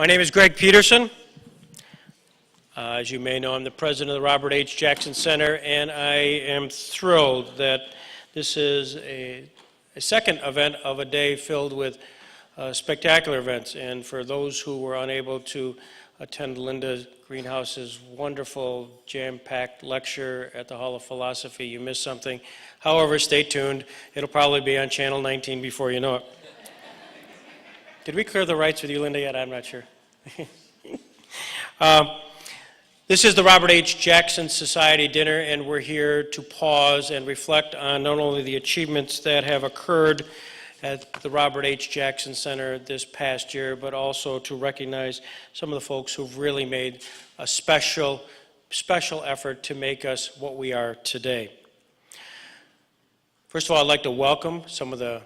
My name is Greg Peterson. As you may know, I'm the president of the Robert H. Jackson Center, and I am thrilled that this is a second event of a day filled with spectacular events. And for those who were unable to attend Linda Greenhouse's wonderful jam-packed lecture at the Hall of Philosophy, you missed something. However, stay tuned. It'll probably be on Channel 19 before you know it. Did we clear the rights with you, Linda, yet? I'm not sure. This is the Robert H. Jackson Society dinner, and we're here to pause and reflect on not only the achievements that have occurred at the Robert H. Jackson Center this past year, but also to recognize some of the folks who've really made a special effort to make us what we are today. First of all, I'd like to welcome some of the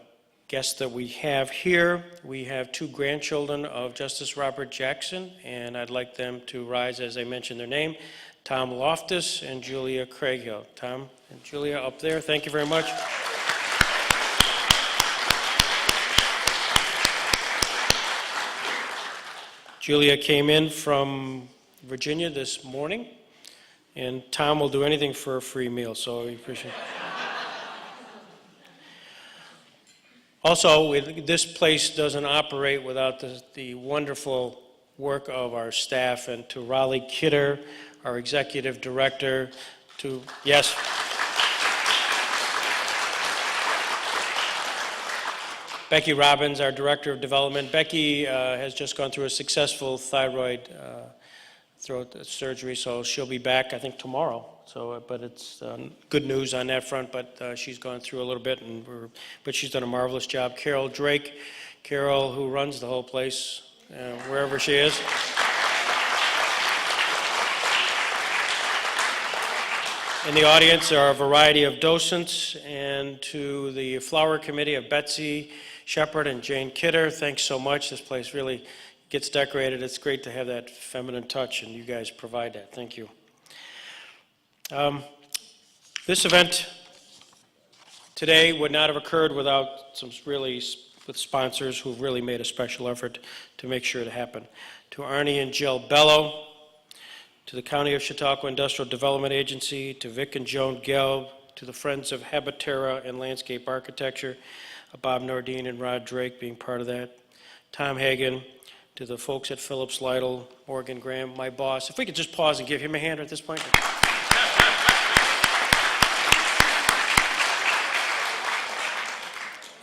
guests that we have here. We have two grandchildren of Justice Robert Jackson, and I'd like them to rise as I mention their name, Tom Loftus and Julia Craighill. Tom and Julia up there, thank you very much. Julia came in from Virginia this morning, and Tom will do anything for a free meal, so we appreciate it. Also, this place doesn't operate without the wonderful work of our staff, and to Raleigh Kidder, our executive director, yes. Becky Robbins, our director of development. Becky has just gone through a successful thyroid throat surgery, so she'll be back, I think, tomorrow. But it's good news on that front, but she's gone through a little bit, but she's done a marvelous job. Carol Drake, Carol, who runs the whole place, wherever she is. In the audience are a variety of docents, and to the flower committee of Betsy Shepard and Jane Kidder, thanks so much. This place really gets decorated. It's great to have that feminine touch, and you guys provide that. Thank you. This event today would not have occurred without with sponsors who've really made a special effort to make sure it happened. To Arnie and Jill Bello, to the County of Chautauqua Industrial Development Agency, to Vic and Joan Gelb, to the Friends of Habiterra and Landscape Architecture, Bob Nordine and Rod Drake being part of that, Tom Hagen, to the folks at Phillips Lytle, Morgan Graham, my boss. If we could just pause and give him a hand at this point.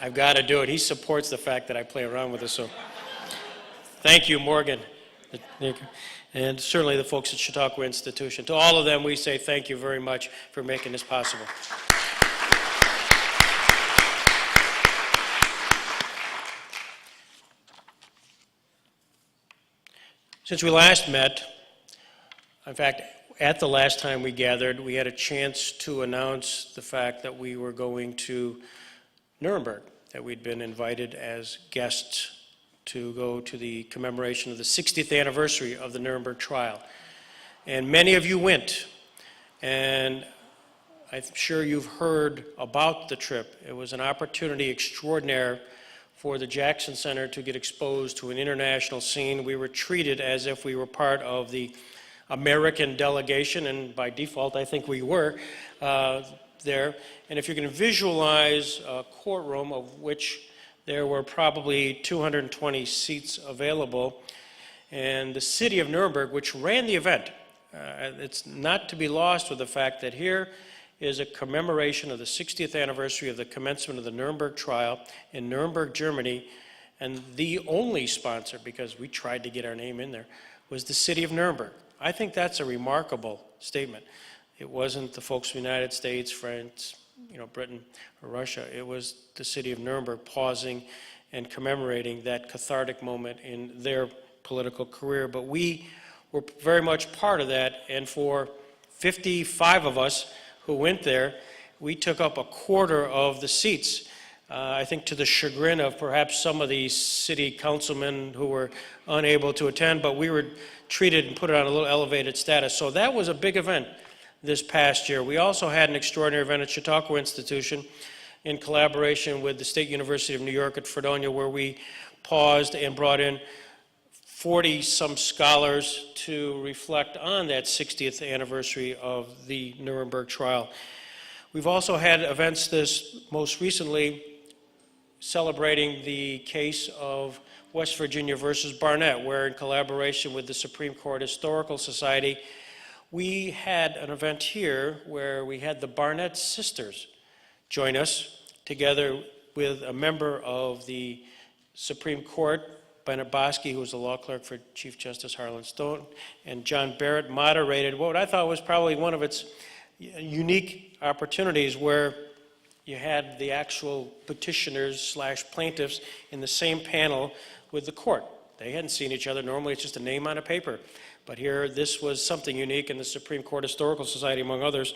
I've got to do it. He supports the fact that I play around with this, so thank you, Morgan. And certainly the folks at Chautauqua Institution. To all of them, we say thank you very much for making this possible. Since we last met, in fact, at the last time we gathered, we had a chance to announce the fact that we were going to Nuremberg, that we'd been invited as guests to go to the commemoration of the 60th anniversary of the Nuremberg trial. And many of you went, and I'm sure you've heard about the trip. It was an opportunity extraordinaire for the Jackson Center to get exposed to an international scene. We were treated as if we were part of the American delegation, and by default, I think we were there. And if you can visualize a courtroom of which there were probably 220 seats available, and the city of Nuremberg, which ran the event, it's not to be lost with the fact that here is a commemoration of the 60th anniversary of the commencement of the Nuremberg trial in Nuremberg, Germany, and the only sponsor, because we tried to get our name in there, was the city of Nuremberg. I think that's a remarkable statement. It wasn't the folks from the United States, France, Britain, or Russia. It was the city of Nuremberg pausing and commemorating that cathartic moment in their political career. But we were very much part of that, and for 55 of us who went there, we took up a quarter of the seats. I think to the chagrin of perhaps some of the city councilmen who were unable to attend, but we were treated and put on a little elevated status. So that was a big event this past year. We also had an extraordinary event at Chautauqua Institution in collaboration with the State University of New York at Fredonia, where we paused and brought in 40-some scholars to reflect on that 60th anniversary of the Nuremberg trial. We've also had events this most recently celebrating the case of West Virginia versus Barnett, where in collaboration with the Supreme Court Historical Society, we had an event here where we had the Barnett sisters join us together with a member of the Supreme Court, Bennett Bosky, who was the law clerk for Chief Justice Harlan Stone, and John Barrett moderated what I thought was probably one of its unique opportunities where you had the actual petitioners slash plaintiffs in the same panel with the court. They hadn't seen each other. Normally it's just a name on a paper. But here, this was something unique, and the Supreme Court Historical Society, among others,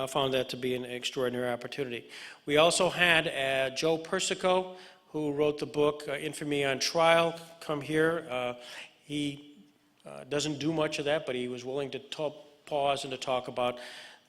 found that to be an extraordinary opportunity. We also had Joe Persico, who wrote the book Infamy on Trial, come here. He doesn't do much of that, but he was willing to pause and to talk about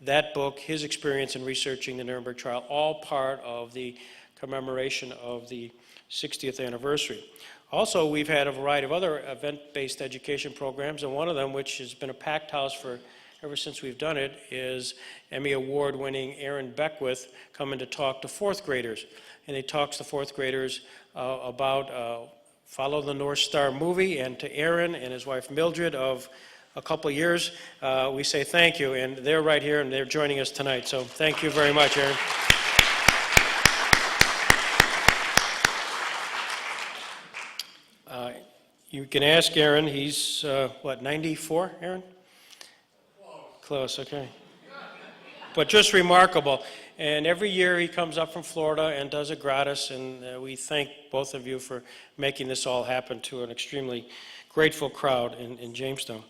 that book, his experience in researching the Nuremberg trial, all part of the commemoration of the 60th anniversary. Also, we've had a variety of other event-based education programs, and one of them, which has been a packed house for ever since we've done it, is Emmy Award-winning Aaron Beckwith coming to talk to fourth graders. And he talks to fourth graders about Follow the North Star movie, and to Aaron and his wife Mildred of a couple of years, we say thank you, and they're right here and they're joining us tonight, so thank you very much, Aaron. You can ask Aaron, he's, 94, Aaron? Close, okay. But just remarkable. And every year he comes up from Florida and does it gratis, and we thank both of you for making this all happen to an extremely grateful crowd in Jamestown.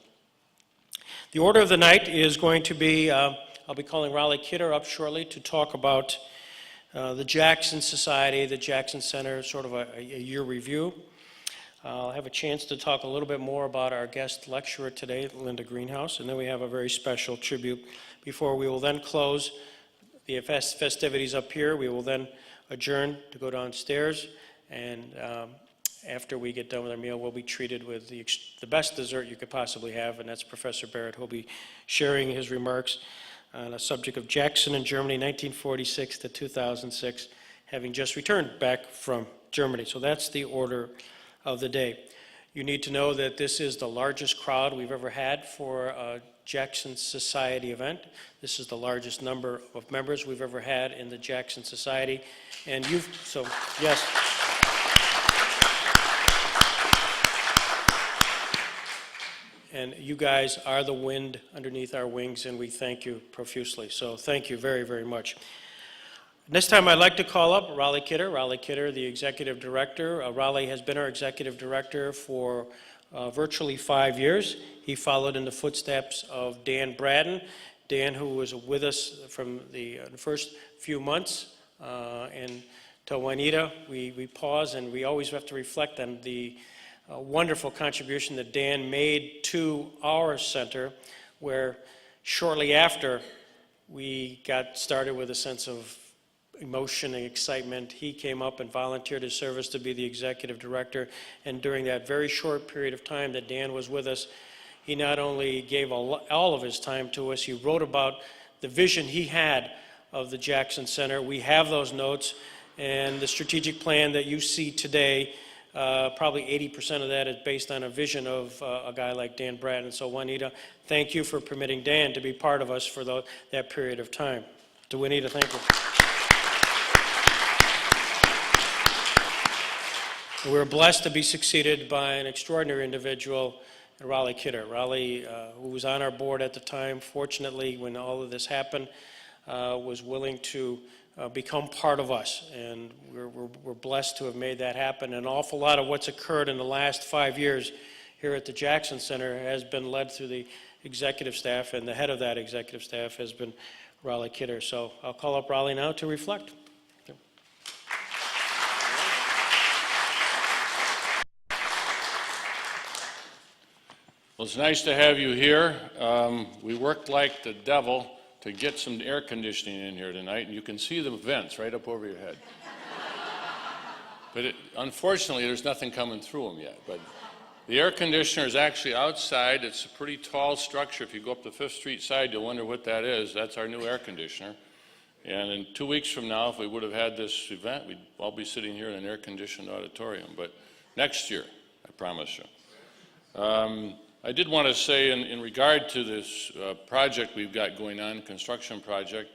The order of the night is going to be, I'll be calling Raleigh Kidder up shortly to talk about the Jackson Society, the Jackson Center, sort of a year review. I'll have a chance to talk a little bit more about our guest lecturer today, Linda Greenhouse, and then we have a very special tribute before we will then close the festivities up here. We will then adjourn to go downstairs, and after we get done with our meal, we'll be treated with the best dessert you could possibly have, and that's Professor Barrett, who'll be sharing his remarks on a subject of Jackson in Germany, 1946 to 2006, having just returned back from Germany. So that's the order of the day. You need to know that this is the largest crowd we've ever had for a Jackson Society event. This is the largest number of members we've ever had in the Jackson Society. And so yes. And you guys are the wind underneath our wings, and we thank you profusely. So thank you very, very much. This time I'd like to call up Raleigh Kidder. Raleigh Kidder, the executive director. Raleigh has been our executive director for virtually 5 years. He followed in the footsteps of Dan Braden. Dan, who was with us from the first few months, and to Juanita, we pause and we always have to reflect on the wonderful contribution that Dan made to our center, where shortly after we got started with a sense of emotion and excitement, he came up and volunteered his service to be the executive director. And during that very short period of time that Dan was with us, he not only gave all of his time to us, he wrote about the vision he had of the Jackson Center. We have those notes, and the strategic plan that you see today, probably 80% of that is based on a vision of a guy like Dan Braden. So Juanita, thank you for permitting Dan to be part of us for that period of time. To Juanita, thank you. We're blessed to be succeeded by an extraordinary individual, Raleigh Kidder. Raleigh, who was on our board at the time, fortunately, when all of this happened, was willing to become part of us. And we're blessed to have made that happen. An awful lot of what's occurred in the last 5 years here at the Jackson Center has been led through the executive staff, and the head of that executive staff has been Raleigh Kidder. So I'll call up Raleigh now to reflect. Well, it's nice to have you here. We worked like the devil to get some air conditioning in here tonight, and you can see the vents right up over your head. But unfortunately, there's nothing coming through them yet. But The air conditioner is actually outside. It's a pretty tall structure. If you go up the 5th Street side, you'll wonder what that is. That's our new air conditioner. And in 2 weeks from now, if we would have had this event, we'd all be sitting here in an air-conditioned auditorium. But next year, I promise you. I did want to say in regard to this project we've got going on, construction project,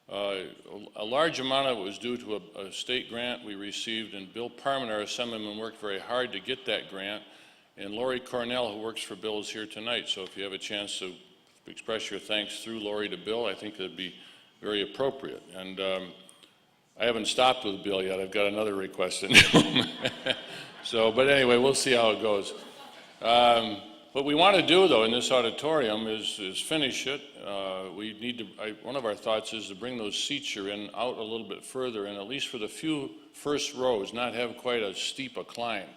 a large amount of it was due to a state grant we received, and Bill Parman, our assemblyman, worked very hard to get that grant. And Lori Cornell, who works for Bill, is here tonight. So if you have a chance to express your thanks through Lori to Bill, I think that'd be very appropriate. And I haven't stopped with Bill yet. I've got another request in. So, but anyway, we'll see how it goes. What we want to do, though, in this auditorium is finish it. We need to, one of our thoughts is to bring those seats you're in out a little bit further, and at least for the few first rows, not have quite a steep a climb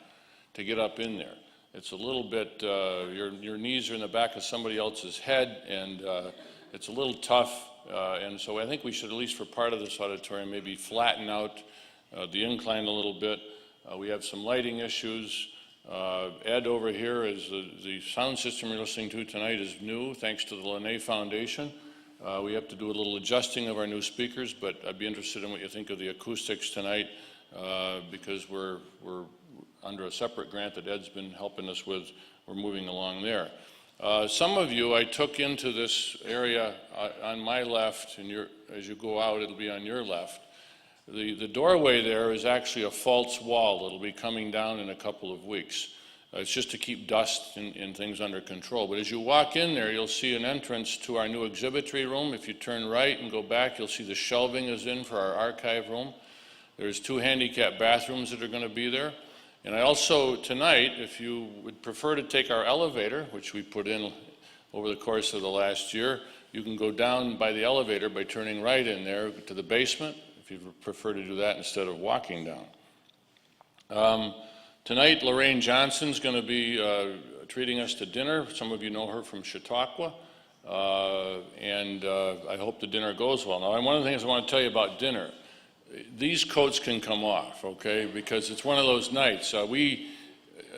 to get up in there. It's a little bit, your knees are in the back of somebody else's head, and it's a little tough. And so I think we should, at least for part of this auditorium, maybe flatten out the incline a little bit. We have some lighting issues. Ed over here is the sound system you're listening to tonight is new, thanks to the Lenna Foundation. We have to do a little adjusting of our new speakers, but I'd be interested in what you think of the acoustics tonight, because we're under a separate grant that Ed's been helping us with. We're moving along there. Some of you I took into this area on my left, and as you go out, it'll be on your left. The doorway there is actually a false wall. It'll be coming down in a couple of weeks. It's just to keep dust and things under control. But as you walk in there, you'll see an entrance to our new exhibitory room. If you turn right and go back, you'll see the shelving is in for our archive room. There's 2 handicap bathrooms that are going to be there. And I also, tonight, if you would prefer to take our elevator, which we put in over the course of the last year, you can go down by the elevator by turning right in there to the basement, if you prefer to do that instead of walking down. Tonight, Lorraine Johnson's going to be treating us to dinner. Some of you know her from Chautauqua, and I hope the dinner goes well. Now, one of the things I want to tell you about dinner, these coats can come off, okay, because it's one of those nights. We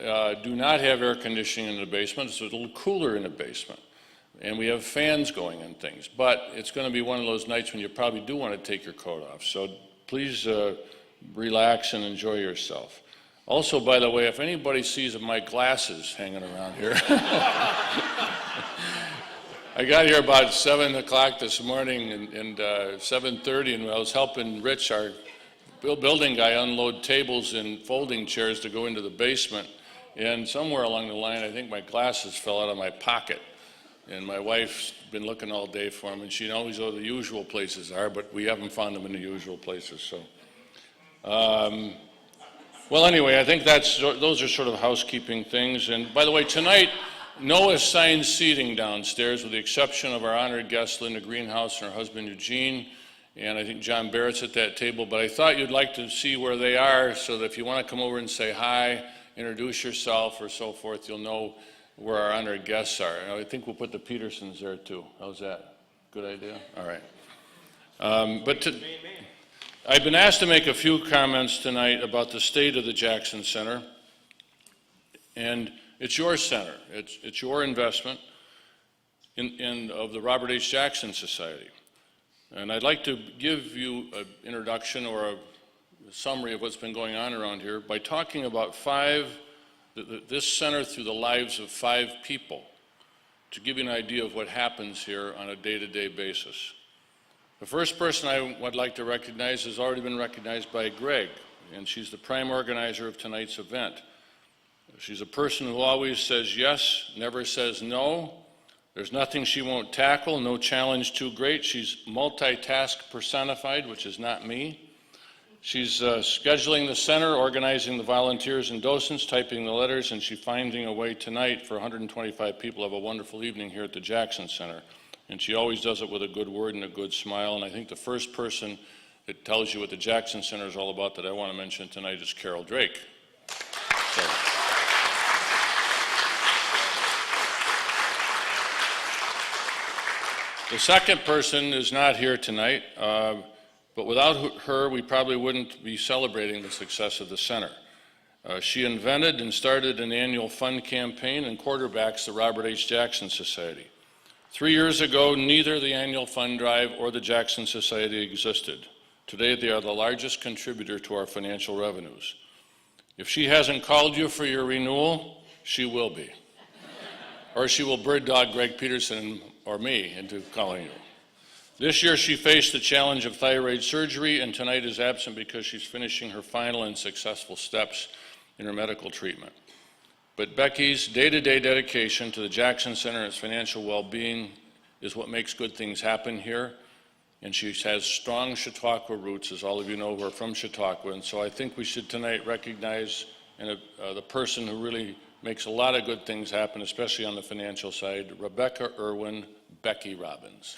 do not have air conditioning in the basement. It's a little cooler in the basement. And we have fans going and things. But it's going to be one of those nights when you probably do want to take your coat off. So please relax and enjoy yourself. Also, by the way, if anybody sees my glasses hanging around here, I got here about 7 o'clock this morning and 7:30, and I was helping Rich, our building guy, unload tables and folding chairs to go into the basement. And somewhere along the line, I think my glasses fell out of my pocket. And my wife's been looking all day for them, and she knows where the usual places are, but we haven't found them in the usual places. So, well, anyway, I think those are sort of housekeeping things. And by the way, tonight, no assigned seating downstairs, with the exception of our honored guest, Linda Greenhouse, and her husband, Eugene. And I think John Barrett's at that table. But I thought you'd like to see where they are, so that if you want to come over and say hi, introduce yourself, or so forth, you'll know where our honored guests are. And I think we'll put the Petersons there too. How's that? Good idea? All right. I've been asked to make a few comments tonight about the state of the Jackson Center. And it's your center. It's your investment of the Robert H. Jackson Society. And I'd like to give you an introduction or a summary of what's been going on around here by talking about this center through the lives of 5 people, to give you an idea of what happens here on a day-to-day basis. The first person I would like to recognize has already been recognized by Greg, and she's the prime organizer of tonight's event. She's a person who always says yes, never says no. There's nothing she won't tackle, no challenge too great. She's multitask personified, which is not me. She's scheduling the center, organizing the volunteers and docents, typing the letters, and she's finding a way tonight for 125 people to have a wonderful evening here at the Jackson Center. And she always does it with a good word and a good smile. And I think the first person that tells you what the Jackson Center is all about that I want to mention tonight is Carol Drake. So. The second person is not here tonight. But without her, we probably wouldn't be celebrating the success of the center. She invented and started an annual fund campaign and quarterbacks the Robert H. Jackson Society. 3 years ago, neither the annual fund drive or the Jackson Society existed. Today, they are the largest contributor to our financial revenues. If she hasn't called you for your renewal, she will be. Or she will bird dog Greg Peterson or me into calling you. This year, she faced the challenge of thyroid surgery, and tonight is absent because she's finishing her final and successful steps in her medical treatment. But Becky's day-to-day dedication to the Jackson Center and its financial well-being is what makes good things happen here. And she has strong Chautauqua roots, as all of you know, who are from Chautauqua. And so I think we should tonight recognize the person who really makes a lot of good things happen, especially on the financial side, Rebecca Irwin Becky Robbins.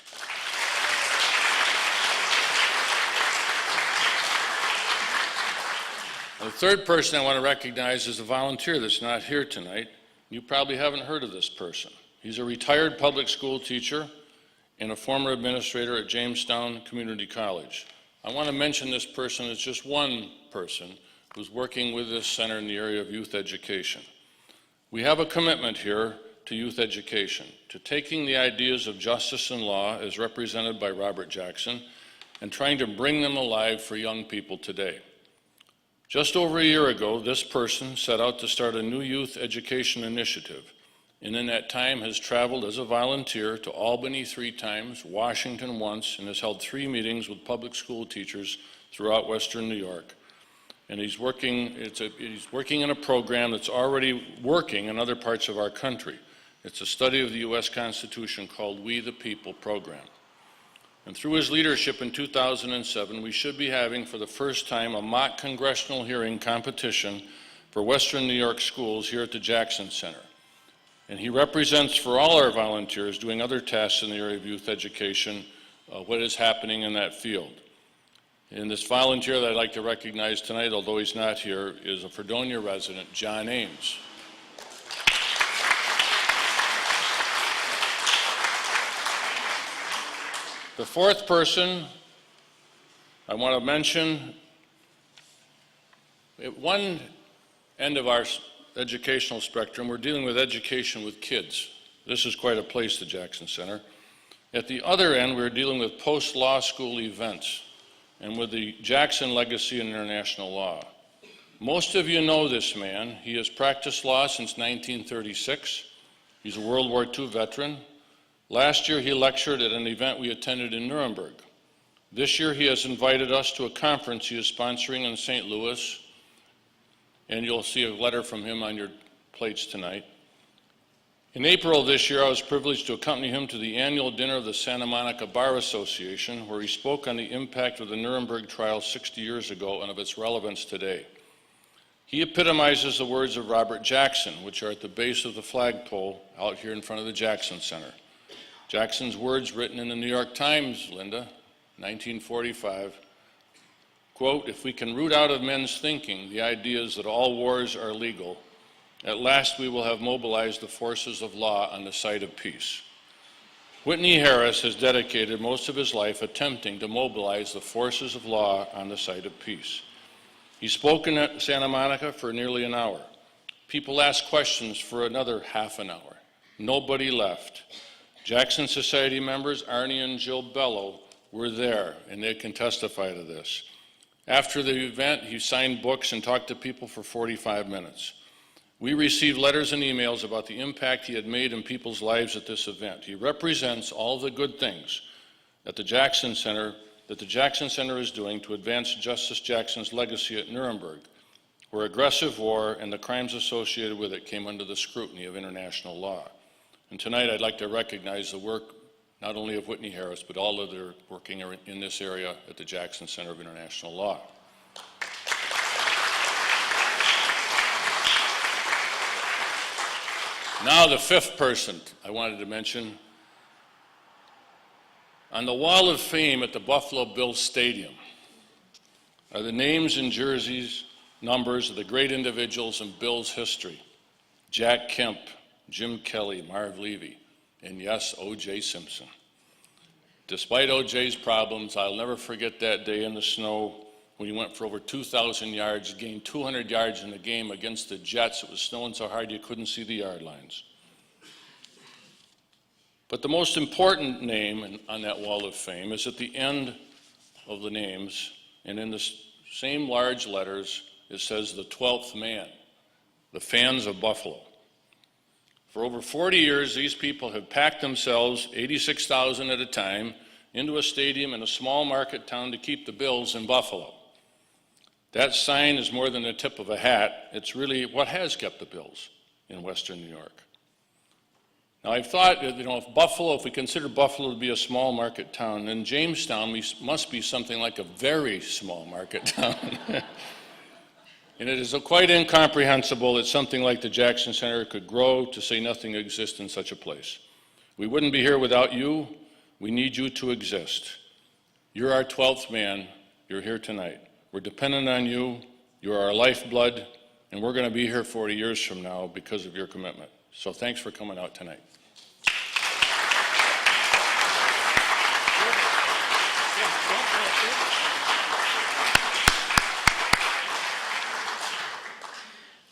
The third person I want to recognize is a volunteer that's not here tonight. You probably haven't heard of this person. He's a retired public school teacher and a former administrator at Jamestown Community College. I want to mention this person as just one person who's working with this center in the area of youth education. We have a commitment here to youth education, to taking the ideas of justice and law as represented by Robert Jackson and trying to bring them alive for young people today. Just over a year ago, this person set out to start a new youth education initiative, and in that time has traveled as a volunteer to Albany 3 times, Washington once, and has held 3 meetings with public school teachers throughout Western New York. And he's working in a program that's already working in other parts of our country. It's a study of the U.S. Constitution called We the People program. And through his leadership in 2007, we should be having for the first time a mock congressional hearing competition for Western New York schools here at the Jackson Center. And he represents for all our volunteers doing other tasks in the area of youth education, what is happening in that field. And this volunteer that I'd like to recognize tonight, although he's not here, is a Fredonia resident, John Ames. The fourth person I want to mention, at one end of our educational spectrum, we're dealing with education with kids. This is quite a place, the Jackson Center. At the other end, we're dealing with post-law school events and with the Jackson Legacy in International Law. Most of you know this man. He has practiced law since 1936. He's a World War II veteran. Last year, he lectured at an event we attended in Nuremberg. This year, he has invited us to a conference he is sponsoring in St. Louis, and you'll see a letter from him on your plates tonight. In April of this year, I was privileged to accompany him to the annual dinner of the Santa Monica Bar Association, where he spoke on the impact of the Nuremberg trial 60 years ago and of its relevance today. He epitomizes the words of Robert Jackson, which are at the base of the flagpole out here in front of the Jackson Center. Jackson's words written in the New York Times, Linda, 1945, quote, "If we can root out of men's thinking the ideas that all wars are legal, at last we will have mobilized the forces of law on the side of peace." Whitney Harris has dedicated most of his life attempting to mobilize the forces of law on the side of peace. He spoke in Santa Monica for nearly an hour. People asked questions for another half an hour. Nobody left. Jackson Society members, Arnie and Jill Bellow, were there, and they can testify to this. After the event, he signed books and talked to people for 45 minutes. We received letters and emails about the impact he had made in people's lives at this event. He represents all the good things at the Jackson Center that the Jackson Center is doing to advance Justice Jackson's legacy at Nuremberg, where aggressive war and the crimes associated with it came under the scrutiny of international law. And tonight I'd like to recognize the work not only of Whitney Harris, but all of their working in this area at the Jackson Center of International Law. Now the fifth person I wanted to mention. On the wall of fame at the Buffalo Bills Stadium are the names and jerseys, numbers of the great individuals in Bills history. Jack Kemp, Jim Kelly, Marv Levy, and yes, O.J. Simpson. Despite O.J.'s problems, I'll never forget that day in the snow when he went for over 2,000 yards, gained 200 yards in the game against the Jets. It was snowing so hard you couldn't see the yard lines. But the most important name on that wall of fame is at the end of the names, and in the same large letters, it says the 12th man, the fans of Buffalo. For over 40 years, these people have packed themselves, 86,000 at a time, into a stadium in a small market town to keep the Bills in Buffalo. That sign is more than the tip of a hat. It's really what has kept the Bills in Western New York. Now, I've thought, if we consider Buffalo to be a small market town, then Jamestown must be something like a very small market town. And it is quite incomprehensible that something like the Jackson Center could grow, to say nothing exists in such a place. We wouldn't be here without you. We need you to exist. You're our 12th man. You're here tonight. We're dependent on you. You're our lifeblood, and we're going to be here 40 years from now because of your commitment. So thanks for coming out tonight.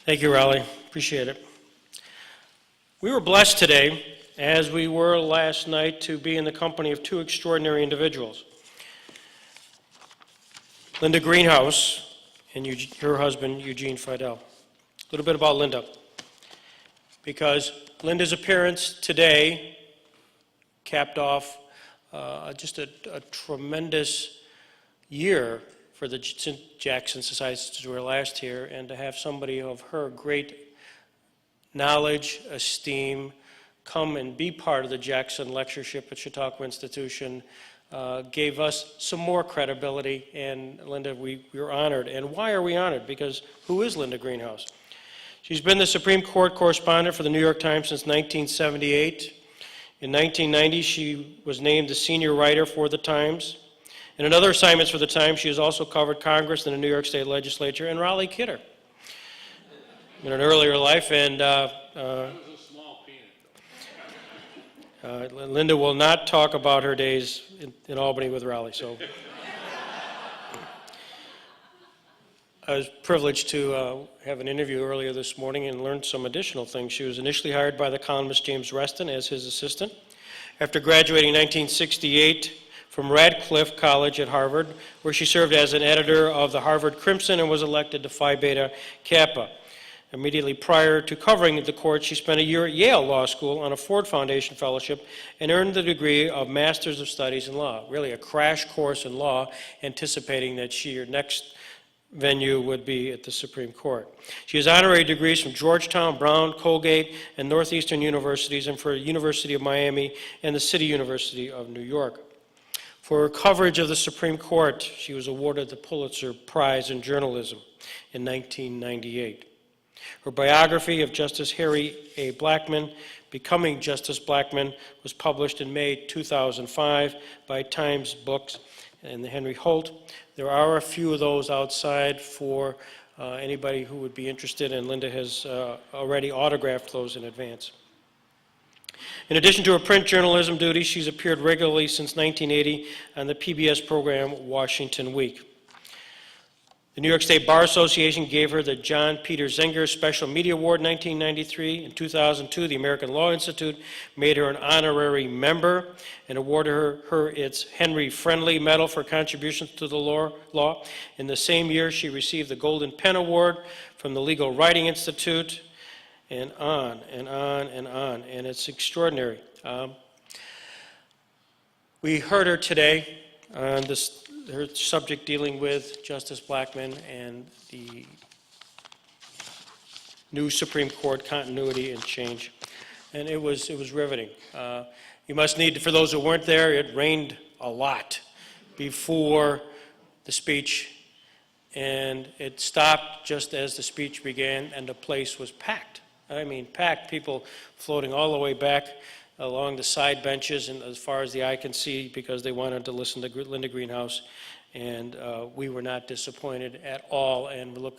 Thank you, Raleigh. Appreciate it. We were blessed today, as we were last night, to be in the company of two extraordinary individuals. Linda Greenhouse and her husband, Eugene Fidel. A little bit about Linda, because Linda's appearance today capped off just a tremendous year for the Jackson Society since we were last here, and to have somebody of her great knowledge, esteem, come and be part of the Jackson Lectureship at Chautauqua Institution gave us some more credibility. And Linda, we were honored. And why are we honored? Because who is Linda Greenhouse? She's been the Supreme Court correspondent for the New York Times since 1978. In 1990, she was named the senior writer for the Times. And in other assignments for the Times, she has also covered Congress and the New York State Legislature and Raleigh Kidder in an earlier life. And Linda will not talk about her days in Albany with Raleigh. So I was privileged to have an interview earlier this morning and learned some additional things. She was initially hired by the columnist James Reston as his assistant. After graduating in 1968 from Radcliffe College at Harvard, where she served as an editor of the Harvard Crimson and was elected to Phi Beta Kappa. Immediately prior to covering the court, she spent a year at Yale Law School on a Ford Foundation fellowship and earned the degree of Master's of Studies in Law. Really a crash course in law, anticipating that her next venue would be at the Supreme Court. She has honorary degrees from Georgetown, Brown, Colgate, and Northeastern universities, and for the University of Miami and the City University of New York. For her coverage of the Supreme Court, she was awarded the Pulitzer Prize in Journalism in 1998. Her biography of Justice Harry A. Blackmun, Becoming Justice Blackmun, was published in May 2005 by Times Books and Henry Holt. There are a few of those outside for anybody who would be interested, and Linda has already autographed those in advance. In addition to her print journalism duties, she's appeared regularly since 1980 on the PBS program Washington Week. The New York State Bar Association gave her the John Peter Zenger Special Media Award in 1993. In 2002, the American Law Institute made her an honorary member and awarded her its Henry Friendly Medal for contributions to the law. In the same year, she received the Golden Pen Award from the Legal Writing Institute, and on and on and on, and it's extraordinary. We heard her today on her subject dealing with Justice Blackmun and the new Supreme Court continuity and change, and it was riveting. You must need, for those who weren't there, it rained a lot before the speech, and it stopped just as the speech began, and the place was packed. I mean, packed, people floating all the way back along the side benches and as far as the eye can see, because they wanted to listen to Linda Greenhouse. And we were not disappointed at all. And we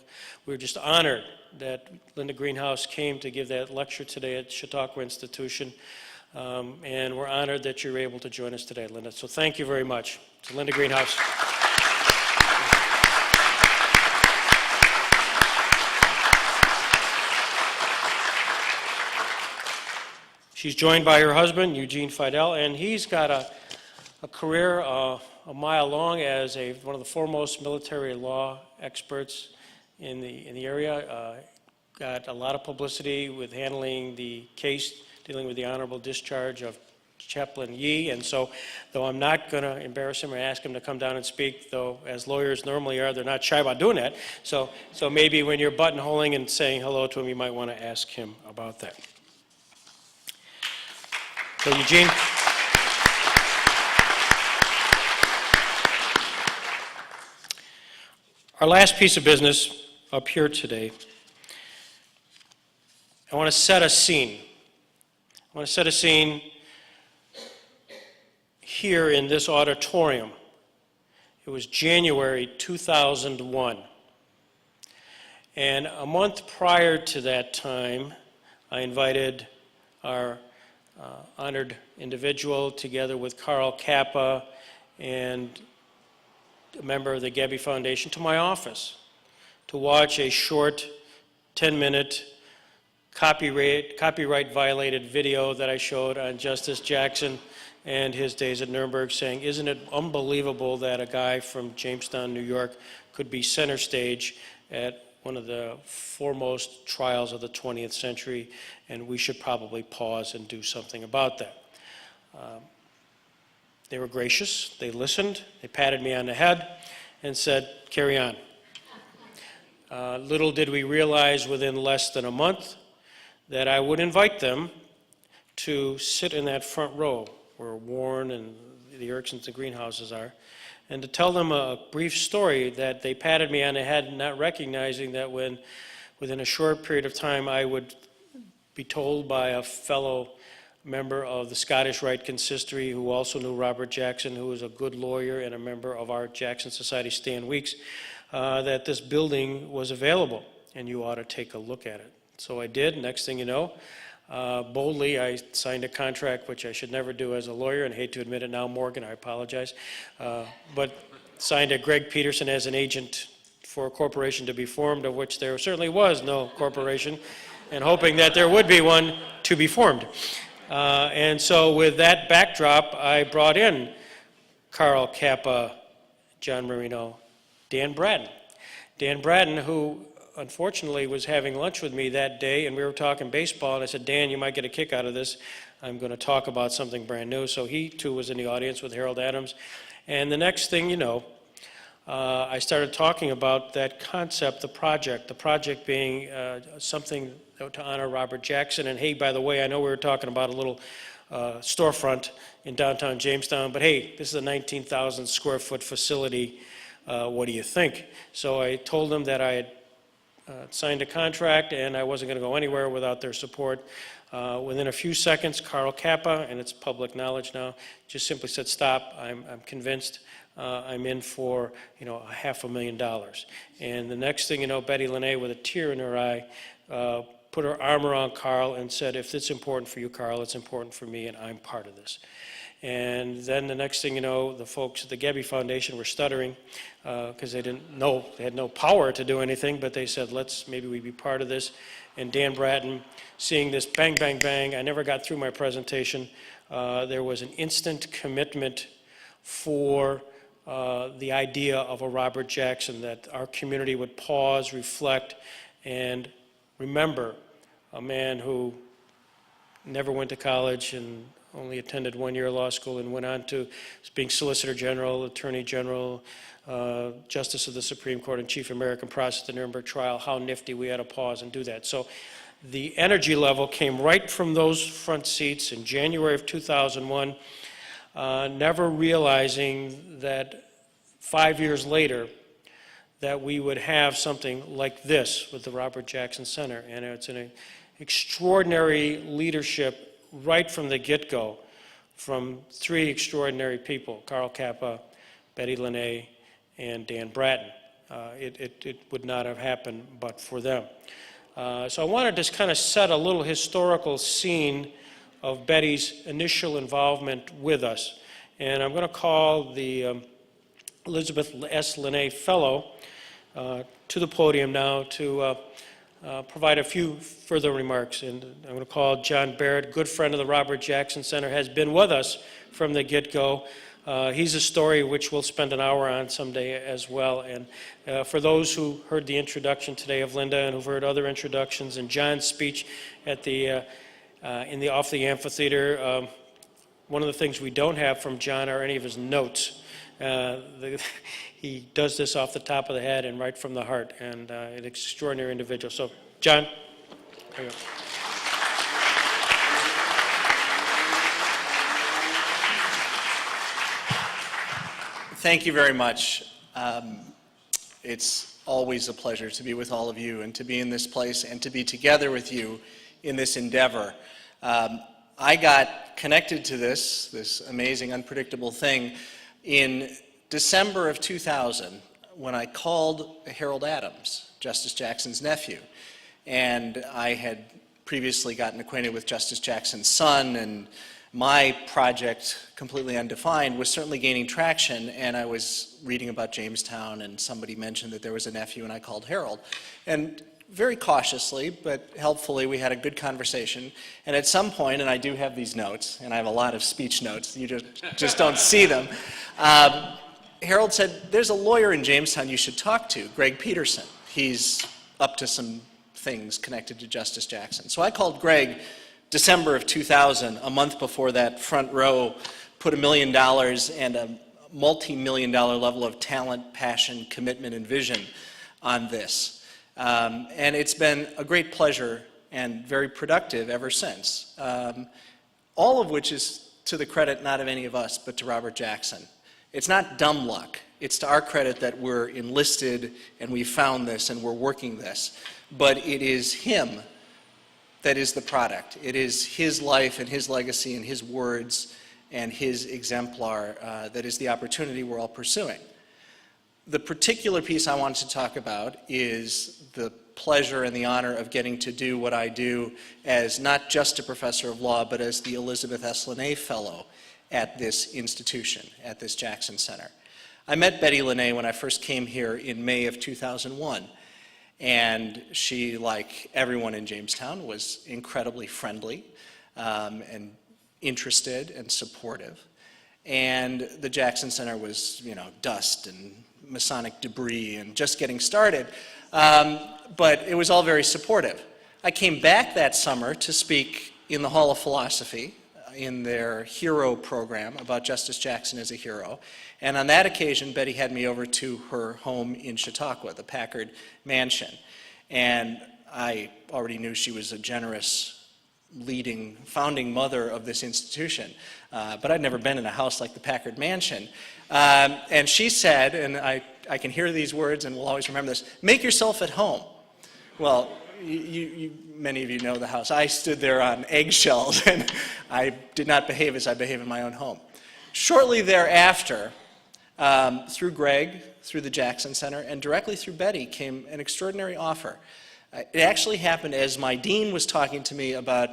were just honored that Linda Greenhouse came to give that lecture today at Chautauqua Institution. And we're honored that you're able to join us today, Linda. So thank you very much to Linda Greenhouse. She's joined by her husband, Eugene Fidel, and he's got a career a mile long as one of the foremost military law experts in the area. Got a lot of publicity with handling the case dealing with the honorable discharge of Chaplain Yee, and so, though I'm not going to embarrass him or ask him to come down and speak, though as lawyers normally are, they're not shy about doing that. So maybe when you're buttonholing and saying hello to him, you might want to ask him about that. So Eugene. Our last piece of business up here today, I want to set a scene. I want to set a scene here in this auditorium. It was January 2001. And a month prior to that time, I invited our honored individual together with Carl Kappa and a member of the Gebby Foundation to my office to watch a short 10-minute copyright violated video that I showed on Justice Jackson and his days at Nuremberg, saying, isn't it unbelievable that a guy from Jamestown, New York could be center stage at one of the foremost trials of the 20th century, and we should probably pause and do something about that. They were gracious, they listened, they patted me on the head and said, carry on. Little did we realize within less than a month that I would invite them to sit in that front row where Warren and the Ericksons and Greenhouses are, and to tell them a brief story that they patted me on the head, not recognizing that within a short period of time I would be told by a fellow member of the Scottish Rite Consistory who also knew Robert Jackson, who was a good lawyer and a member of our Jackson Society, Stan Weeks, that this building was available and you ought to take a look at it. So I did. Next thing you know, boldly I signed a contract, which I should never do as a lawyer, and hate to admit it now, Morgan, I apologize, but signed a Greg Peterson as an agent for a corporation to be formed, of which there certainly was no corporation, and hoping that there would be one to be formed. And so with that backdrop, I brought in Carl Kappa, John Marino, Dan Bratton. Dan Bratton, who unfortunately was having lunch with me that day, and we were talking baseball, and I said, Dan, you might get a kick out of this. I'm going to talk about something brand new. So he, too, was in the audience with Harold Adams. And the next thing you know, I started talking about that concept, the project being something to honor Robert Jackson. And hey, by the way, I know we were talking about a little storefront in downtown Jamestown, but hey, this is a 19,000 square foot facility. What do you think? So I told them that I had signed a contract and I wasn't going to go anywhere without their support. Within a few seconds, Carl Kappa, and it's public knowledge now, just simply said, stop, I'm convinced. I'm in for, $500,000. And the next thing you know, Betty Lenna, with a tear in her eye, put her arm around Carl and said, if it's important for you, Carl, it's important for me, and I'm part of this. And then the next thing you know, the folks at the Gebby Foundation were stuttering because they didn't know, they had no power to do anything, but they said, maybe we be part of this. And Dan Bratton, seeing this bang, bang, bang, I never got through my presentation. There was an instant commitment for the idea of a Robert Jackson, that our community would pause, reflect, and remember a man who never went to college and only attended 1 year of law school and went on to being Solicitor General, Attorney General, Justice of the Supreme Court, and Chief American Prosecutor at the Nuremberg trial. How nifty we had to pause and do that. So the energy level came right from those front seats in January of 2001, never realizing that 5 years later that we would have something like this with the Robert Jackson Center. And it's an extraordinary leadership right from the get-go from three extraordinary people, Carl Kappa, Betty Lenna, and Dan Bratton. It would not have happened but for them. So I want to just kind of set a little historical scene of Betty's initial involvement with us. And I'm going to call the Elizabeth S. Lenna Fellow to the podium now to provide a few further remarks. And I'm going to call John Barrett, good friend of the Robert Jackson Center, has been with us from the get-go. He's a story which we'll spend an hour on someday as well. And for those who heard the introduction today of Linda and who've heard other introductions and John's speech at the off the amphitheater, one of the things we don't have from John are any of his notes. He does this off the top of the head and right from the heart, and an extraordinary individual. So, John, there you go. Thank you very much. It's always a pleasure to be with all of you and to be in this place and to be together with you in this endeavor. I got connected to this amazing, unpredictable thing in December of 2000 when I called Harold Adams, Justice Jackson's nephew. And I had previously gotten acquainted with Justice Jackson's son, and my project, completely undefined, was certainly gaining traction, and I was reading about Jamestown, and somebody mentioned that there was a nephew, and I called Harold. And very cautiously, but helpfully, we had a good conversation. And at some point, and I do have these notes, and I have a lot of speech notes, you just don't see them, Harold said, there's a lawyer in Jamestown you should talk to, Greg Peterson. He's up to some things connected to Justice Jackson. So I called Greg December of 2000, a month before that front row put $1 million and a multi-million-dollar level of talent, passion, commitment, and vision on this. And it's been a great pleasure and very productive ever since. All of which is to the credit not of any of us, but to Robert Jackson. It's not dumb luck. It's to our credit that we're enlisted and we found this and we're working this. But it is him that is the product. It is his life and his legacy and his words and his exemplar that is the opportunity we're all pursuing. The particular piece I want to talk about is the pleasure and the honor of getting to do what I do as not just a professor of law, but as the Elizabeth S. Lenna Fellow at this institution, at this Jackson Center. I met Betty Lenna when I first came here in May of 2001, and she, like everyone in Jamestown, was incredibly friendly and interested and supportive. And the Jackson Center was, dust and Masonic debris and just getting started, but it was all very supportive. I came back that summer to speak in the Hall of Philosophy in their hero program about Justice Jackson as a hero. And on that occasion, Betty had me over to her home in Chautauqua, the Packard Mansion. And I already knew she was a generous, leading, founding mother of this institution. But I'd never been in a house like the Packard Mansion. And she said, and I can hear these words and will always remember this, make yourself at home. Well, many of you know the house. I stood there on eggshells, and I did not behave as I behave in my own home. Shortly thereafter, through Greg, through the Jackson Center, and directly through Betty came an extraordinary offer. It actually happened as my dean was talking to me about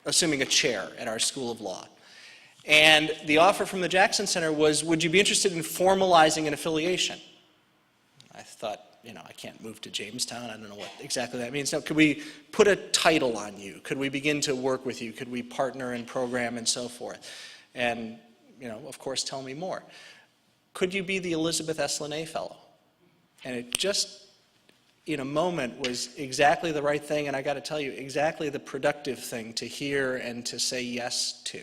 assuming a chair at our School of Law. And the offer from the Jackson Center was, would you be interested in formalizing an affiliation? I thought, I can't move to Jamestown. I don't know what exactly that means. Now, could we put a title on you? Could we begin to work with you? Could we partner and program and so forth? And, of course, tell me more. Could you be the Elizabeth S. Lenna Fellow? And it just, in a moment, was exactly the right thing, and I got to tell you, exactly the productive thing to hear and to say yes to.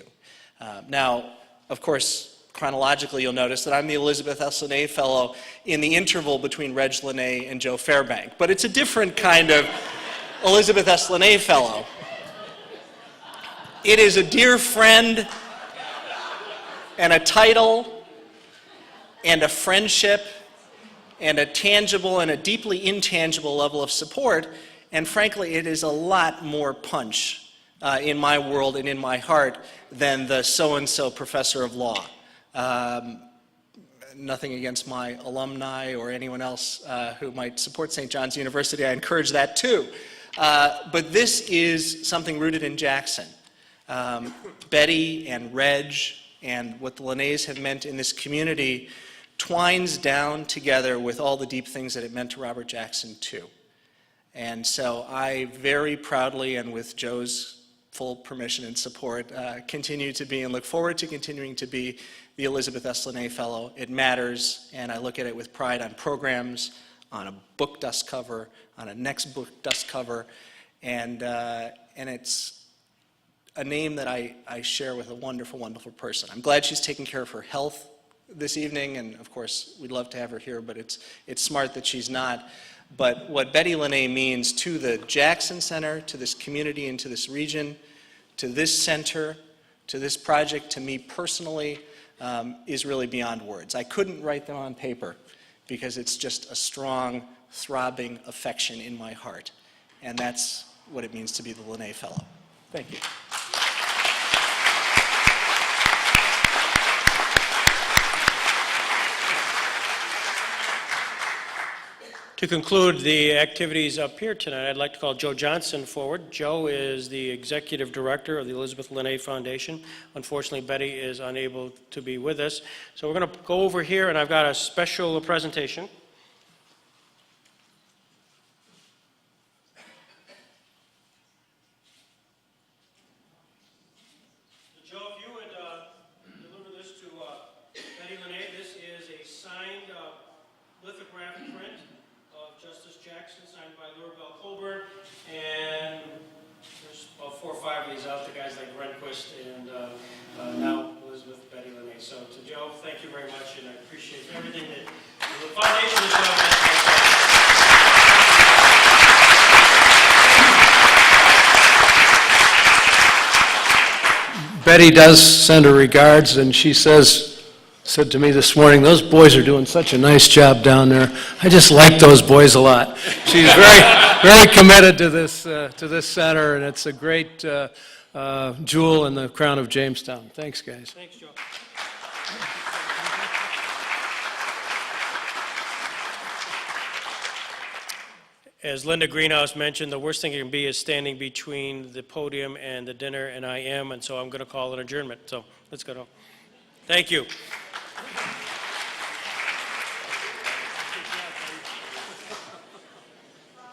Now, of course, chronologically, you'll notice that I'm the Elizabeth S. Lenna Fellow in the interval between Reg Lenna and Joe Fairbank. But it's a different kind of Elizabeth S. Lenna Fellow. It is a dear friend and a title and a friendship and a tangible and a deeply intangible level of support. And frankly, it is a lot more punch in my world and in my heart than the so-and-so professor of law. Nothing against my alumni or anyone else who might support St. John's University. I encourage that too. But this is something rooted in Jackson. Betty and Reg and what the Lenna's have meant in this community twines down together with all the deep things that it meant to Robert Jackson too. And so I very proudly, and with Joe's full permission and support, continue to be and look forward to continuing to be the Elizabeth S. Lenna Fellow. It matters, and I look at it with pride on programs, on a book dust cover, on a next book dust cover, and it's a name that I share with a wonderful, wonderful person. I'm glad she's taking care of her health this evening, and of course, we'd love to have her here, but it's smart that she's not. But what Betty Lenna means to the Jackson Center, to this community and to this region, to this center, to this project, to me personally, is really beyond words. I couldn't write them on paper because it's just a strong, throbbing affection in my heart. And that's what it means to be the Lenna Fellow. Thank you. To conclude the activities up here tonight, I'd like to call Joe Johnson forward. Joe is the Executive Director of the Elizabeth Lenna Foundation. Unfortunately, Betty is unable to be with us. So we're going to go over here, and I've got a special presentation. So Joe, if you would deliver this to Betty Lenna. This is a signed lithograph print of Justice Jackson, signed by Bell Colburn, and there's about 4 or 5 of these out, the guys like Rehnquist and now Elizabeth Betty Lenna. So to Joe, thank you very much, and I appreciate everything that the foundation has done. Betty does send her regards, and she said to me this morning, those boys are doing such a nice job down there. I just like those boys a lot. She's very committed to this center, and it's a great jewel in the crown of Jamestown. Thanks, guys. Thanks, Joe. As Linda Greenhouse mentioned, the worst thing you can be is standing between the podium and the dinner, and I am, and so I'm going to call an adjournment. So let's go. Thank you.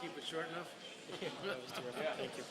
Keep it short enough? That was terrific. Thank you.